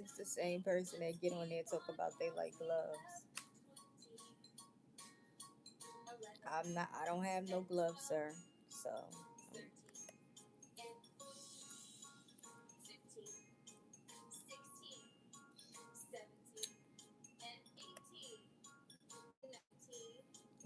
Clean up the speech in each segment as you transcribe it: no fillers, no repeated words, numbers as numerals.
It's the same person that get on there talk about they like gloves. I'm not. I don't have no gloves, sir. So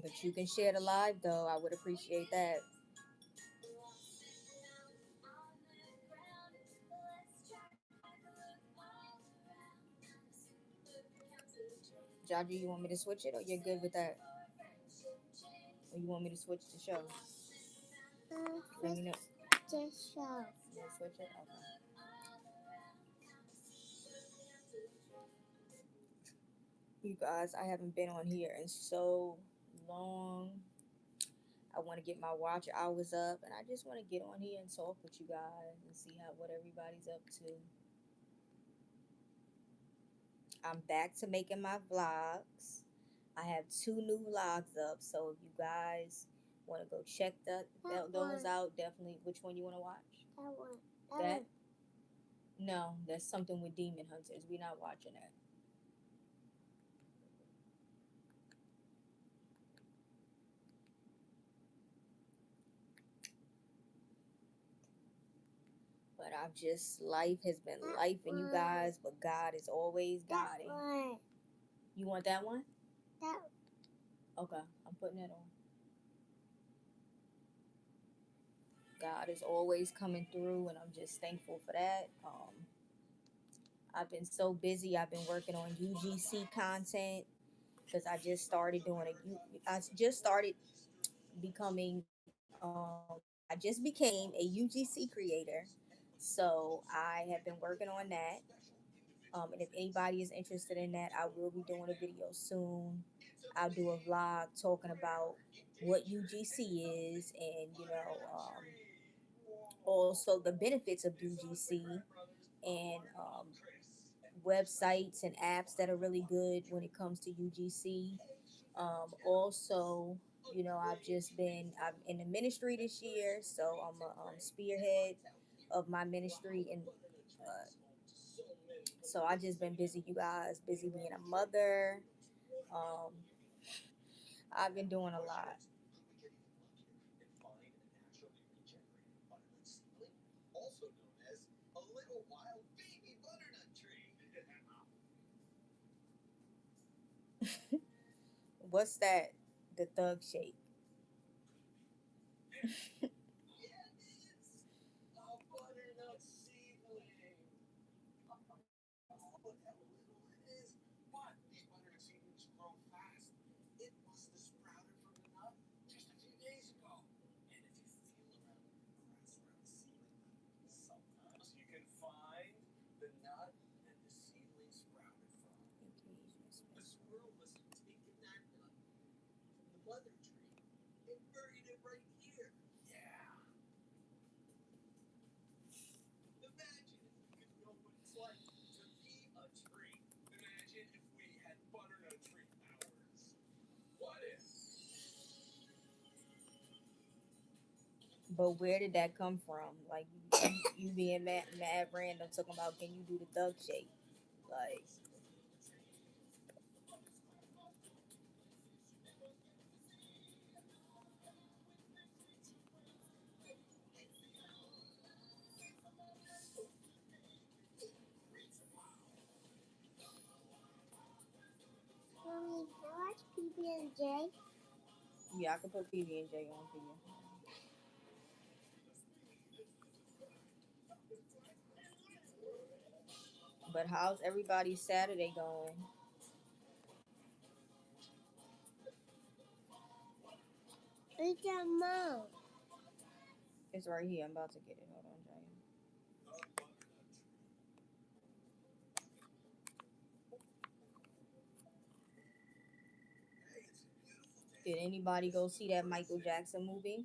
but you can share the live though. I would appreciate that. Jaji, you want me to switch it or you're good with that? Or you want me to switch the show? Let me know. Just show. You want to switch it? Okay. You guys, I haven't been on here in so long. I want to get my watch hours up, and I just want to get on here and talk with you guys and see how what everybody's up to. I'm back to making my vlogs. I have two new vlogs up, so if you guys want to go check those out, definitely. Which one you want to watch? That one. That? No, that's something with demon hunters. We're not watching that. But I've just life has been life and you guys, but God is always guiding. You want that one? That. Okay, I'm putting it on. God is always coming through, and I'm just thankful for that. I've been so busy. I've been working on UGC content because I just started becoming. I just became a UGC creator, so I have been working on that. And if anybody is interested in that, I will be doing a video soon. I'll do a vlog talking about what UGC is and, also the benefits of UGC and websites and apps that are really good when it comes to UGC. Also, I'm in the ministry this year, so I'm a spearhead of my ministry and so I just been busy, you guys, busy being a mother. Um, I've been doing a lot. What's that? The thug shake. But where did that come from? Like you being mad random talking about can you do the thug shake? Like Mommy, can I watch PB&J? yeah, I can put PB and J on for you. But how's everybody's Saturday going? Where's your mom? It's right here. I'm about to get it. Hold on, Jay. Did anybody go see that Michael Jackson movie?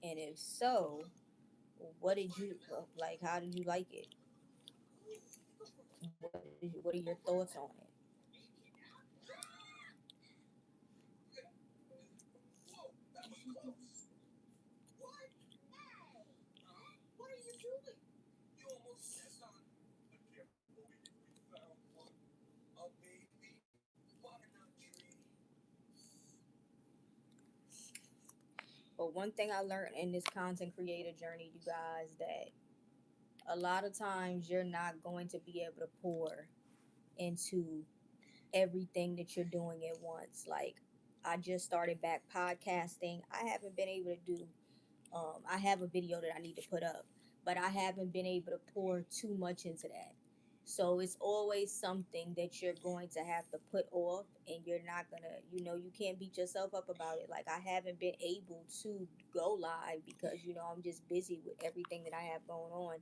And if so, what did you like? How did you like it? What are your thoughts on it? But one thing I learned in this content creator journey, you guys, that a lot of times you're not going to be able to pour into everything that you're doing at once. Like, I just started back podcasting. I haven't been able to do I have a video that I need to put up, but I haven't been able to pour too much into that. So it's always something that you're going to have to put off, and you're not gonna, you can't beat yourself up about it. Like, I haven't been able to go live because, I'm just busy with everything that I have going on.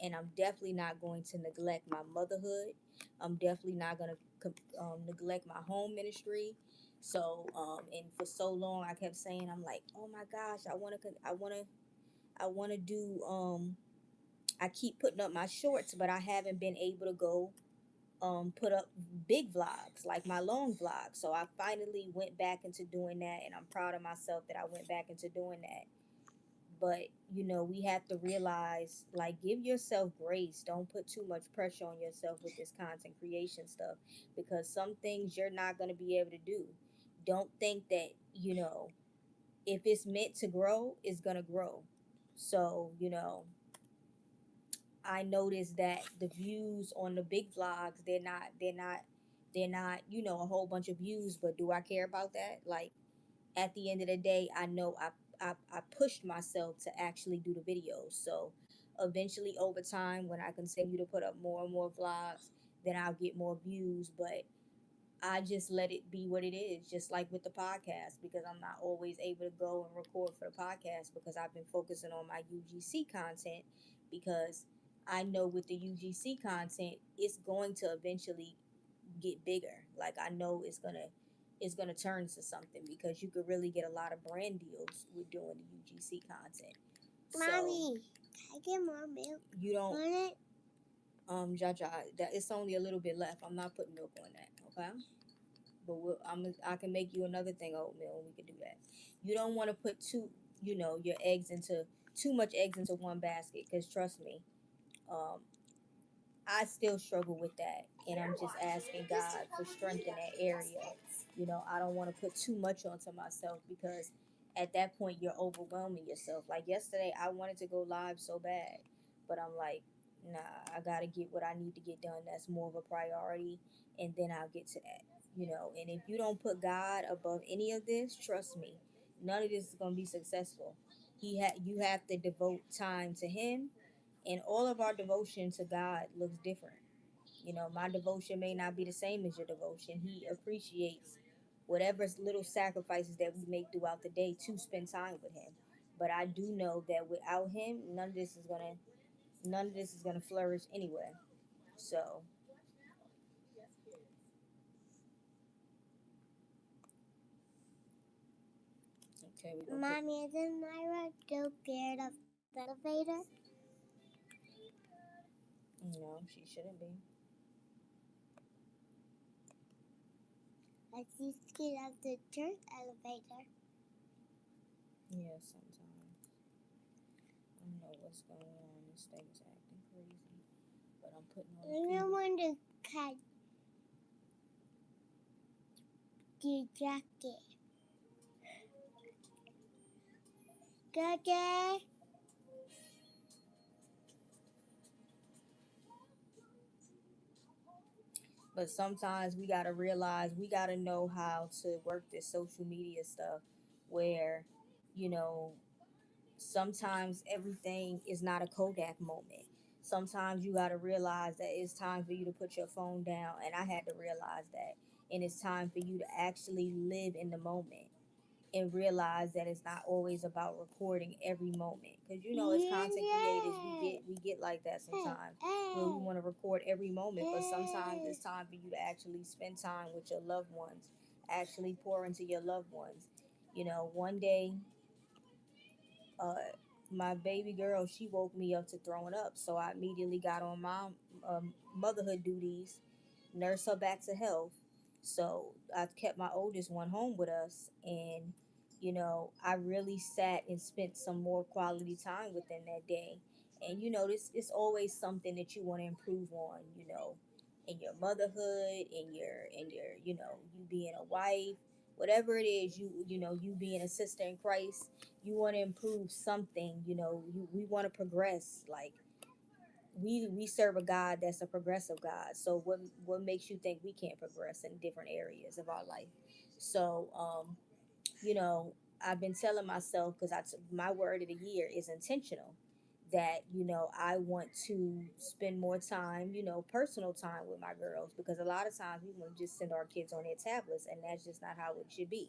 And I'm definitely not going to neglect my motherhood. I'm definitely not going to neglect my home ministry. So, and for so long, I kept saying, I'm like, oh my gosh, I want to do, I keep putting up my shorts, but I haven't been able to go, put up big vlogs, like my long vlogs. So I finally went back into doing that, and I'm proud of myself that I went back into doing that. But, we have to realize, like, give yourself grace. Don't put too much pressure on yourself with this content creation stuff, because some things you're not going to be able to do. Don't think that, if it's meant to grow, it's going to grow. So, I noticed that the views on the big vlogs, they're not, a whole bunch of views, but do I care about that? Like, at the end of the day, I know I pushed myself to actually do the videos. So eventually, over time, when I continue to put up more and more vlogs, then I'll get more views. But I just let it be what it is, just like with the podcast, because I'm not always able to go and record for the podcast because I've been focusing on my UGC content. Because I know with the UGC content, it's going to eventually get bigger. Like, I know it's gonna turn to something, because you could really get a lot of brand deals with doing the UGC content. So Mommy, can I get more milk you don't, on it? Jaja, that it's only a little bit left. I'm not putting milk on that, okay? But I can make you another thing oatmeal, and we can do that. You don't want to put your eggs into too much eggs into one basket, because trust me, um, I still struggle with that, and I'm just asking God for strength in that area. I don't want to put too much onto myself, because at that point you're overwhelming yourself. Like yesterday, I wanted to go live so bad, but I'm like, nah, I gotta get what I need to get done. That's more of a priority, and then I'll get to that. And if you don't put God above any of this, trust me, none of this is gonna be successful. You have to devote time to Him, and all of our devotion to God looks different. My devotion may not be the same as your devotion. He appreciates whatever little sacrifices that we make throughout the day to spend time with Him. But I do know that without Him, none of this is gonna flourish anyway. So, okay, we're gonna put. Mommy, isn't Myra still scared of the elevator? No, she shouldn't be. Like she's scared of the church elevator. Yeah, sometimes I don't know what's going on. This thing's acting crazy. But I'm putting on I don't food. want to cut the jacket. Daddy? But sometimes we gotta realize, we gotta know how to work this social media stuff, where, you know, sometimes everything is not a Kodak moment. Sometimes you gotta realize that it's time for you to put your phone down, and I had to realize that. And it's time for you to actually live in the moment, and realize that it's not always about recording every moment, because as content creators, we get like that sometimes, where we want to record every moment. But sometimes it's time for you to actually spend time with your loved ones, actually pour into your loved ones. One day, uh my baby girl, she woke me up to throwing up, so I immediately got on my motherhood duties, nurse her back to health. So I kept my oldest one home with us, and I really sat and spent some more quality time with them that day. And this is always something that you want to improve on, in your motherhood, in your you being a wife, whatever it is, you being a sister in Christ, you want to improve something, we want to progress. Like we serve a God that's a progressive God. So what makes you think we can't progress in different areas of our life? So you know, I've been telling myself, because my word of the year is intentional, that I want to spend more time, personal time with my girls, because a lot of times we want to just send our kids on their tablets, and that's just not how it should be.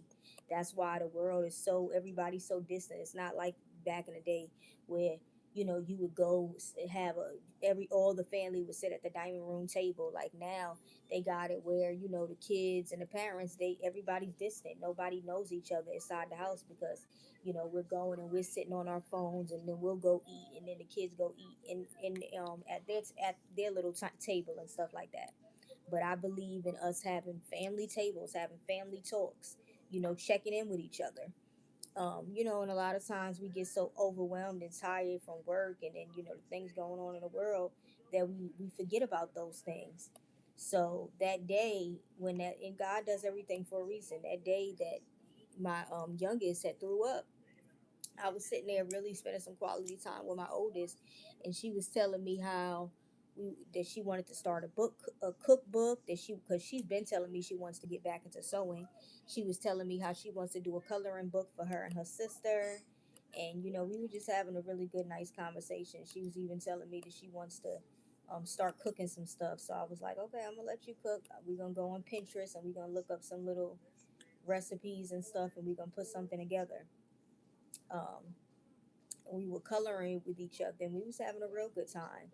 That's why the world is so everybody's so distant. It's not like back in the day where you would go have a every all the family would sit at the dining room table. Like now they got it where the kids and the parents, they everybody's distant. Nobody knows each other inside the house, because we're going and we're sitting on our phones, and then we'll go eat, and then the kids go eat in at their little table and stuff like that. But I believe in us having family tables, having family talks, checking in with each other. And a lot of times we get so overwhelmed and tired from work, and then the things going on in the world, that we forget about those things. So that day when that and God does everything for a reason. That day that my youngest had threw up, I was sitting there really spending some quality time with my oldest, and she was telling me how that she wanted to start a cookbook, that because she's been telling me she wants to get back into sewing. She was telling me how she wants to do a coloring book for her and her sister, and we were just having a really good, nice conversation. She was even telling me that she wants to start cooking some stuff. So I was like, okay, I'm gonna let you cook. We're gonna go on Pinterest and we're gonna look up some little recipes and stuff, and we're gonna put something together. Um, we were coloring with each other, and we was having a real good time.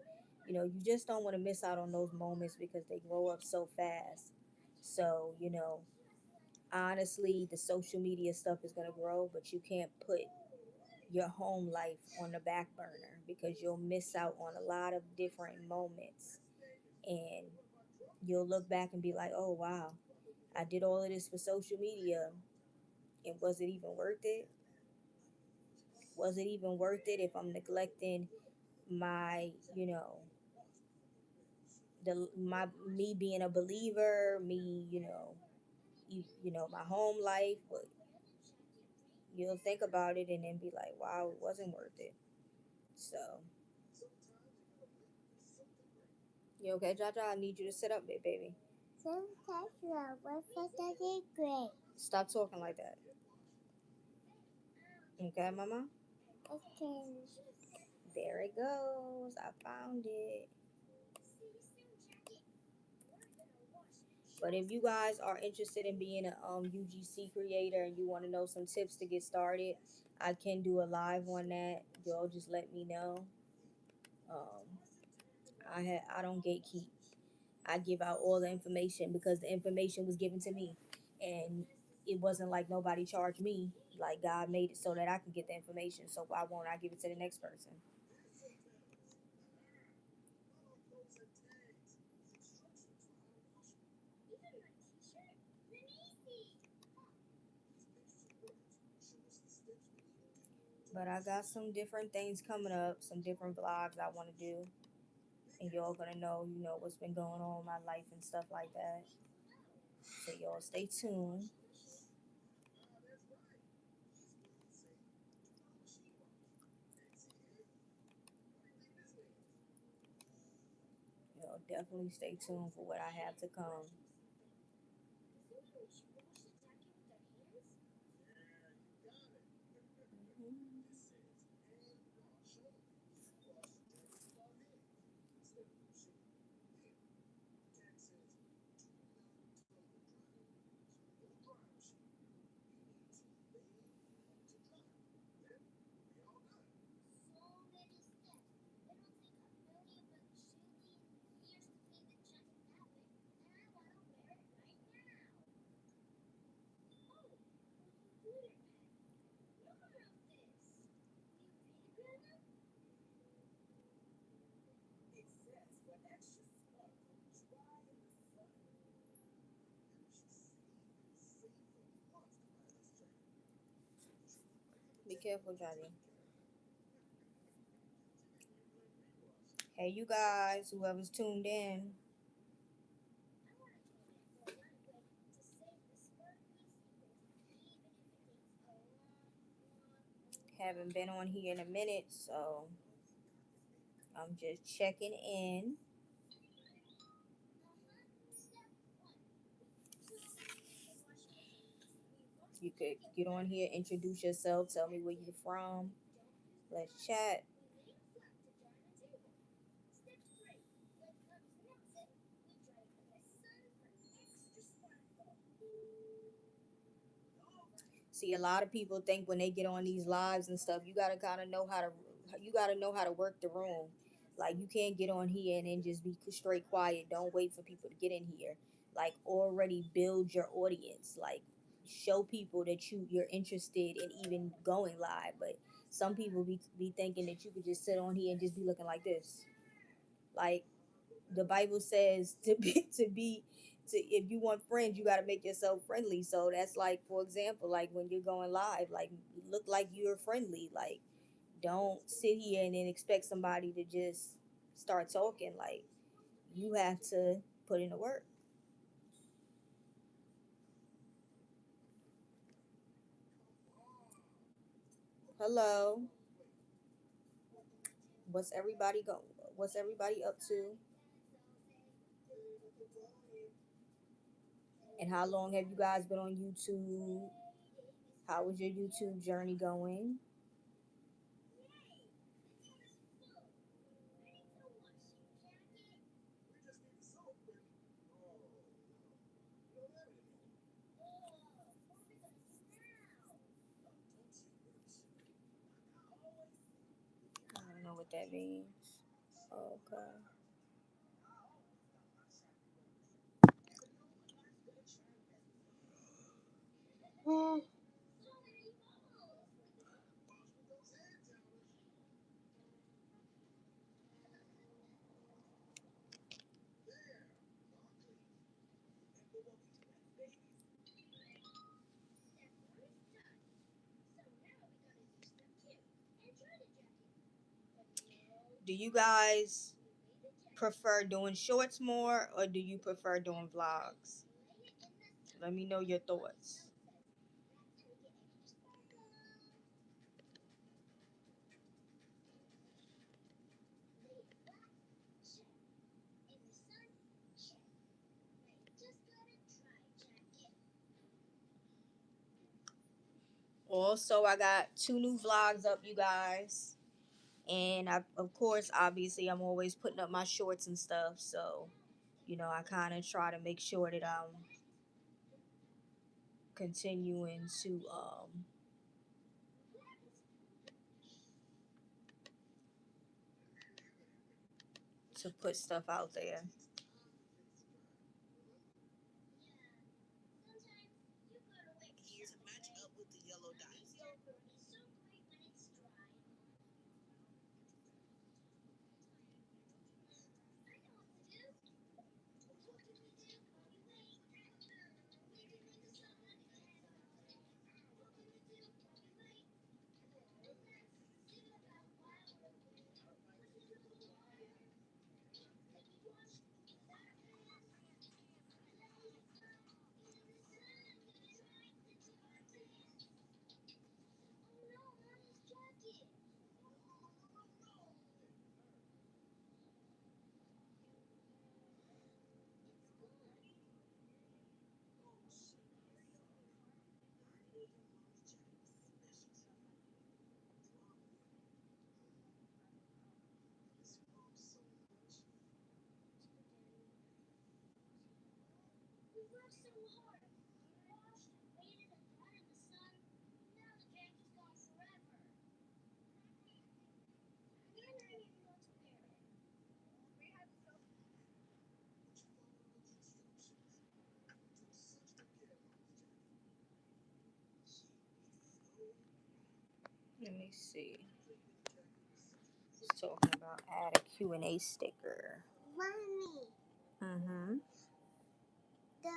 You just don't want to miss out on those moments because they grow up so fast. So honestly, the social media stuff is going to grow, but you can't put your home life on the back burner, because you'll miss out on a lot of different moments, and you'll look back and be like, oh wow, I did all of this for social media, and was it even worth it? Was it even worth it if I'm neglecting my my me being a believer, me, my home life? But you'll think about it and then be like, wow, it wasn't worth it. So you okay, Jaja? I need you to sit up, baby. Sometimes you are worth it, great. Stop talking like that. Okay, mama. Okay. There it goes. I found it. But if you guys are interested in being a UGC creator and you want to know some tips to get started, I can do a live on that. Y'all just let me know. Um, I don't gatekeep. I give out all the information because the information was given to me, and it wasn't like nobody charged me. Like God made it so that I can get the information. So why won't I give it to the next person? But I got some different things coming up, some different vlogs I want to do, and y'all gonna know, what's been going on in my life and stuff like that. So y'all stay tuned. Definitely stay tuned for what I have to come. Mhm. Be careful, Johnny. Hey, you guys, whoever's tuned in, Haven't been on here in a minute, so I'm just checking in. You could get on here, introduce yourself, tell me where you're from. Let's chat. See, a lot of people think when they get on these lives and stuff, you gotta kind of know how to, you gotta know how to work the room. Like you can't get on here and then just be straight quiet. Don't wait for people to get in here. Like already build your audience. Like show people that you're interested in even going live. But some people be thinking that you could just sit on here and just be looking like this. Like the Bible says to if you want friends, you got to make yourself friendly. So that's like, for example, like when you're going live, like look like you're friendly. Like don't sit here and then expect somebody to just start talking. Like you have to put in the work. Hello, what's everybody go? What's everybody up to? And how long have you guys been on YouTube? How was your YouTube journey going? I don't know what that means. Okay. Do you guys prefer doing shorts more or do you prefer doing vlogs? Let me know your thoughts. Also, I got two new vlogs up, you guys. And of course, obviously, I'm always putting up my shorts and stuff. So, I kind of try to make sure that I'm continuing to put stuff out there. Let me see. It's talking about add a Q&A sticker. Mommy, Mm-hmm. the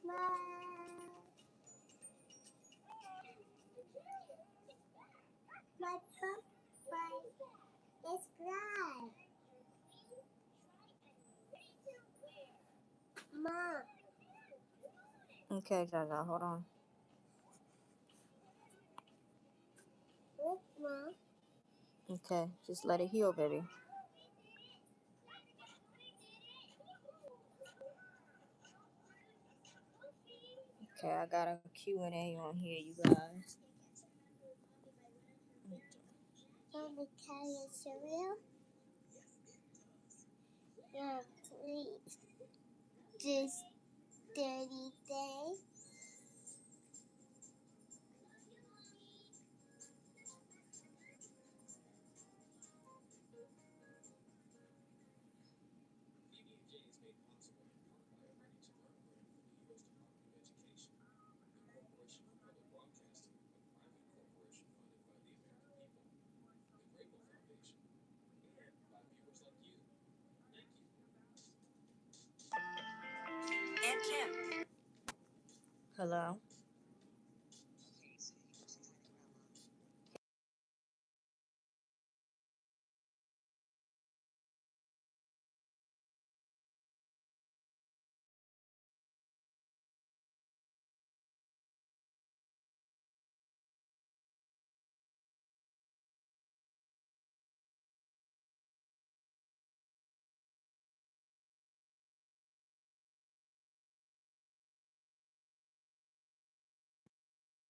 my my papa is glad. Ma, Okay, Jaja, hold on. look, Ma. Okay, just let it heal, baby. Okay, I got a Q&A on here, you guys. Want to carry a cereal? Yeah, please. This dirty day. Hello?